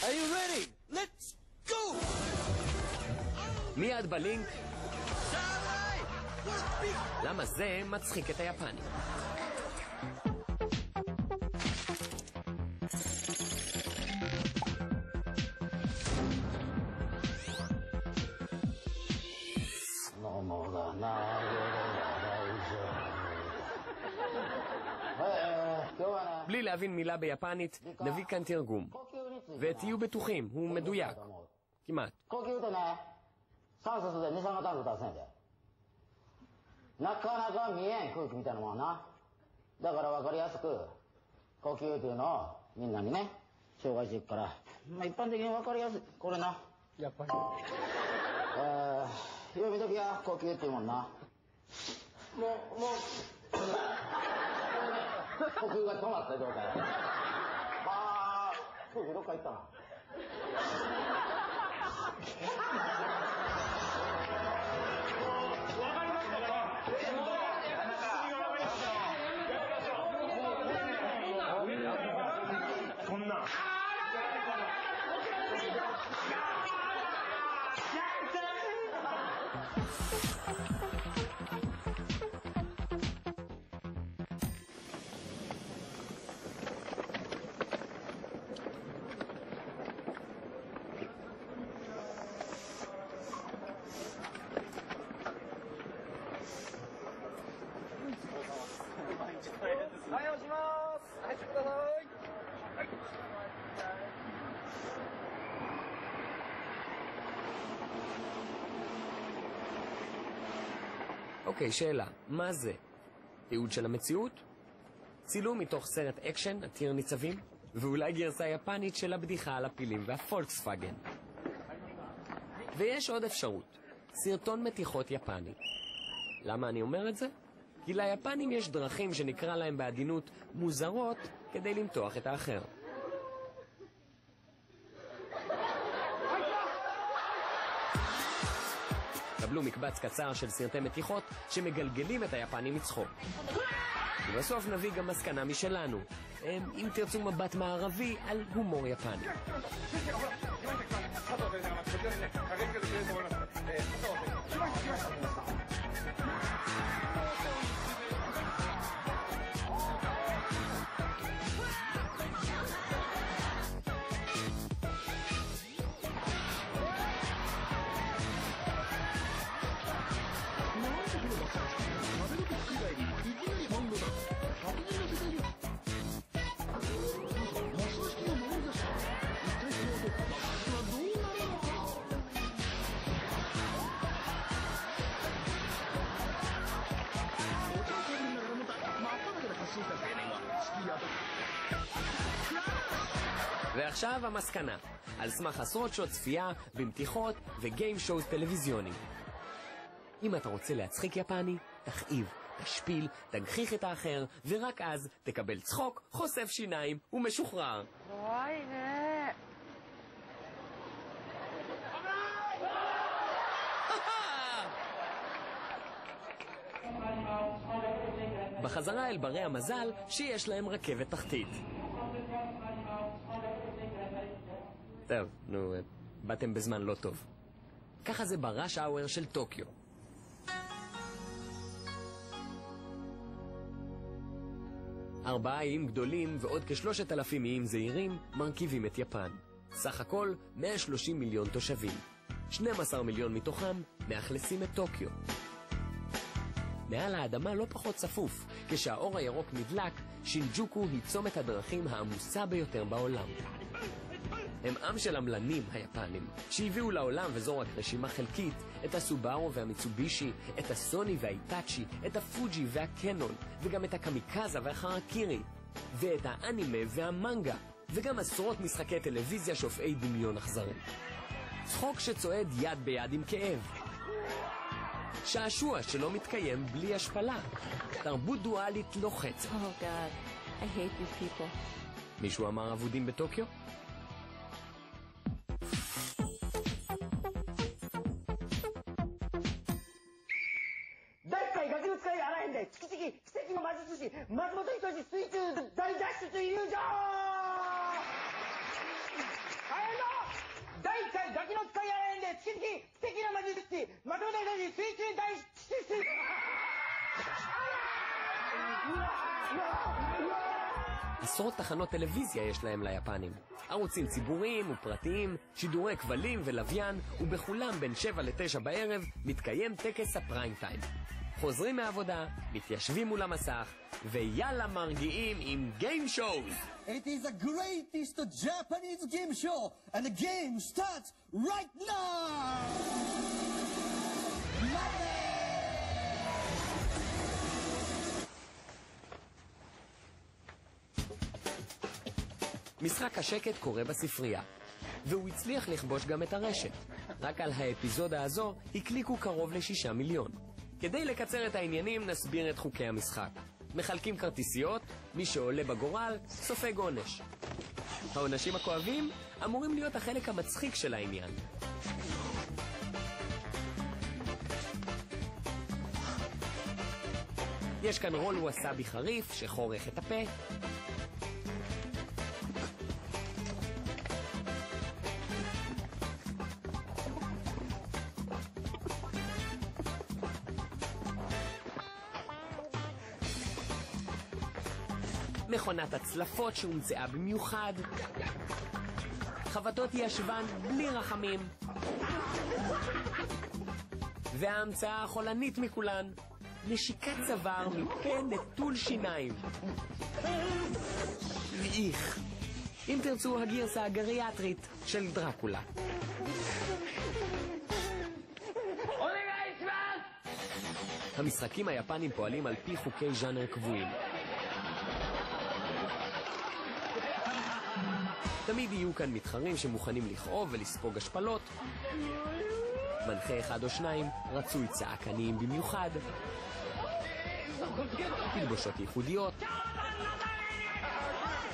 Are you ready? Let's go! מיד בלינק למה זה מצחיק את היפנים. בלי להבין מילה ביפנית, נביא כאן תרגום. ותהיו בטוחים, הוא מדויק. כמעט. 酸素是二酸化炭素出せんでなかなか見えん空気みたいなもんなだから分かりやすく呼吸というのをみんなにね紹介していくから、まあ、一般的に分かりやすいこれなやっぱり読みときや呼吸っていうもんなもう呼吸が止まった状態空気どっか行ったなこんなはい、押します。入ってください。はい。אוקיי, שאלה, מה זה? תיעוד של המציאות? צילום מתוך סרט אקשן, עתיר ניצבים? ואולי גרסה יפנית של הבדיחה על הפילים והפולקסווגן. ויש עוד אפשרות, סרטון מתיחות יפני. למה אני אומר את זה? כי ליפנים יש דרכים שנקרא להם בעדינות מוזרות כדי למתוח את האחר. קבלו מקבץ קצר של סרטי מתיחות שמגלגלים את היפנים מצחוק. ובסוף נביא גם מסקנה משלנו, אם תרצו מבט מערבי על הומור יפני. ועכשיו המסקנה, על סמך עשרות שעות צפייה במתיחות וגיים שואוז טלוויזיוני. אם אתה רוצה להצחיק יפני, תכאיב, תשפיל, תגחיך את האחר, ורק אז תקבל צחוק, חושף שיניים ומשוחרר. וואי, בחזרה אל ברי המזל שיש להם רכבת תחתית. טוב, נו, באתם בזמן לא טוב. ככה זה בראש האוור של טוקיו. ארבעה איים גדולים ועוד כ3,000 איים זעירים מרכיבים את יפן. סך הכל 130 מיליון תושבים. 12 מיליון מתוכם מאכלסים את טוקיו. מעל האדמה לא פחות צפוף. כשהאור הירוק נדלק, שינג'וקו היא צומת הדרכים העמוסה ביותר בעולם. הם עם של עמלנים היפנים, שהביאו לעולם, וזו רק רשימה חלקית, את הסובארו והמיצובישי, את הסוני והאיטאצ'י, את הפוג'י והקנון, וגם את הקמיקזה והחרקירי, ואת האנימה והמנגה, וגם עשרות משחקי טלוויזיה שופעי דמיון אכזרי. צחוק שצועד יד ביד עם כאב. שעשוע שלא מתקיים בלי השפלה. תרבות דואלית לוחצת. Oh God, I hate these people. מישהו אמר אבודים בטוקיו? 大変だ第1回ガキの使いやらへんで月々素敵な魔術師まとめた人に水中大七七 עשרות תחנות טלוויזיה יש להם ליפנים. ערוצים ציבוריים ופרטיים, שידורי כבלים ולוויין, ובכולם בין 7 ל-9 בערב מתקיים טקס הפריים טיים. חוזרים מהעבודה, מתיישבים מול המסך, ויאללה מרגיעים עם גיים שואוז. It is the greatest Japanese game show, and the game starts right now! משחק השקט קורה בספרייה, והוא הצליח לכבוש גם את הרשת. רק על האפיזודה הזו הקליקו קרוב ל6 מיליון. כדי לקצר את העניינים נסביר את חוקי המשחק. מחלקים כרטיסיות, מי שעולה בגורל סופג עונש. העונשים הכואבים אמורים להיות החלק המצחיק של העניין. יש כאן רול ווסאבי חריף שחורך את הפה, מכונת הצלפות שהומצאה במיוחד, חבטות ישבן בלי רחמים, וההמצאה החולנית מכולן, נשיקת צוואר מפה נטול שיניים. ואיך, אם תרצו הגרסה הגריאטרית של דרקולה. המשחקים היפנים פועלים על פי חוקי ז'אנר קבועים. תמיד יהיו כאן מתחרים שמוכנים לכאוב ולספוג השפלות. מנחה אחד או שניים רצוי צעקניים במיוחד. תלבושות ייחודיות.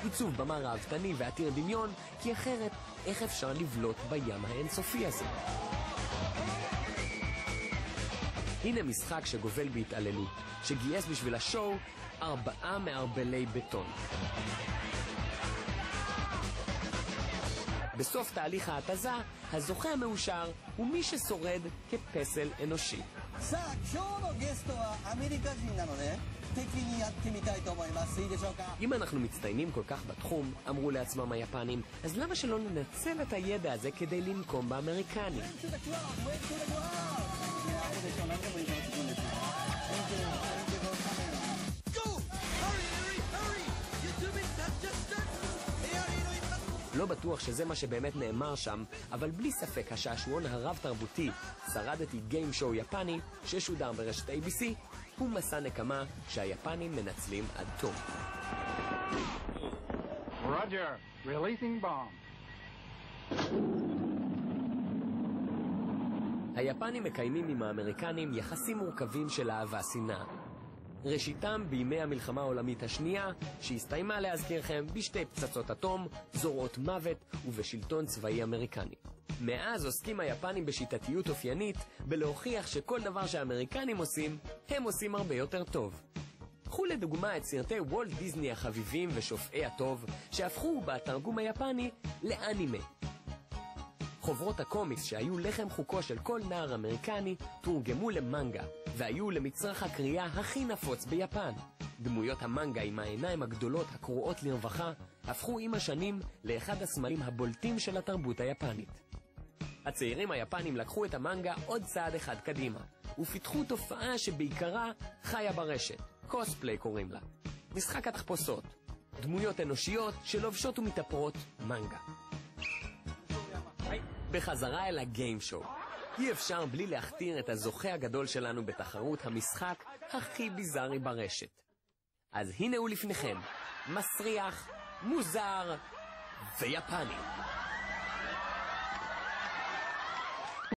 עיצוב במה ראוותני ועתיר דמיון, כי אחרת איך אפשר לבלוט בים האינסופי הזה? הנה משחק שגובל בהתעללות, שגייס בשביל השואו 4 מערבלי בטון. בסוף תהליך ההתזה, הזוכה המאושר הוא מי ששורד כפסל אנושי. אם אנחנו מצטיינים כל כך בתחום, אמרו לעצמם היפנים, אז למה שלא ננצל את הידע הזה כדי לנקום באמריקנים? לא בטוח שזה מה שבאמת נאמר שם, אבל בלי ספק השעשועון הרב-תרבותי, שרדתי גיים שואו יפני, ששודר ברשת ABC, הוא מסע נקמה שהיפנים מנצלים עד תום. Roger, releasing bomb. היפנים מקיימים עם האמריקנים יחסים מורכבים של אהבה שנאה. ראשיתם בימי המלחמה העולמית השנייה, שהסתיימה להזכירכם בשתי פצצות אטום, זורעות מוות ובשלטון צבאי אמריקני. מאז עוסקים היפנים בשיטתיות אופיינית בלהוכיח שכל דבר שהאמריקנים עושים, הם עושים הרבה יותר טוב. קחו לדוגמה את סרטי וולט דיסני החביבים ושופעי הטוב, שהפכו בתרגום היפני לאנימה. חוברות הקומיקס שהיו לחם חוקו של כל נער אמריקני תורגמו למנגה, והיו למצרך הקריאה הכי נפוץ ביפן. דמויות המנגה עם העיניים הגדולות הקרועות לרווחה הפכו עם השנים לאחד הסמלים הבולטים של התרבות היפנית. הצעירים היפנים לקחו את המנגה עוד צעד אחד קדימה, ופיתחו תופעה שבעיקרה חיה ברשת, קוספליי קוראים לה. משחק התחפושות, דמויות אנושיות שלובשות ומתאפרות מנגה. בחזרה אל הגיים שואו. אי אפשר בלי להכתיר את הזוכה הגדול שלנו בתחרות המשחק הכי ביזארי ברשת. אז הנה הוא לפניכם, מסריח, מוזר ויפני.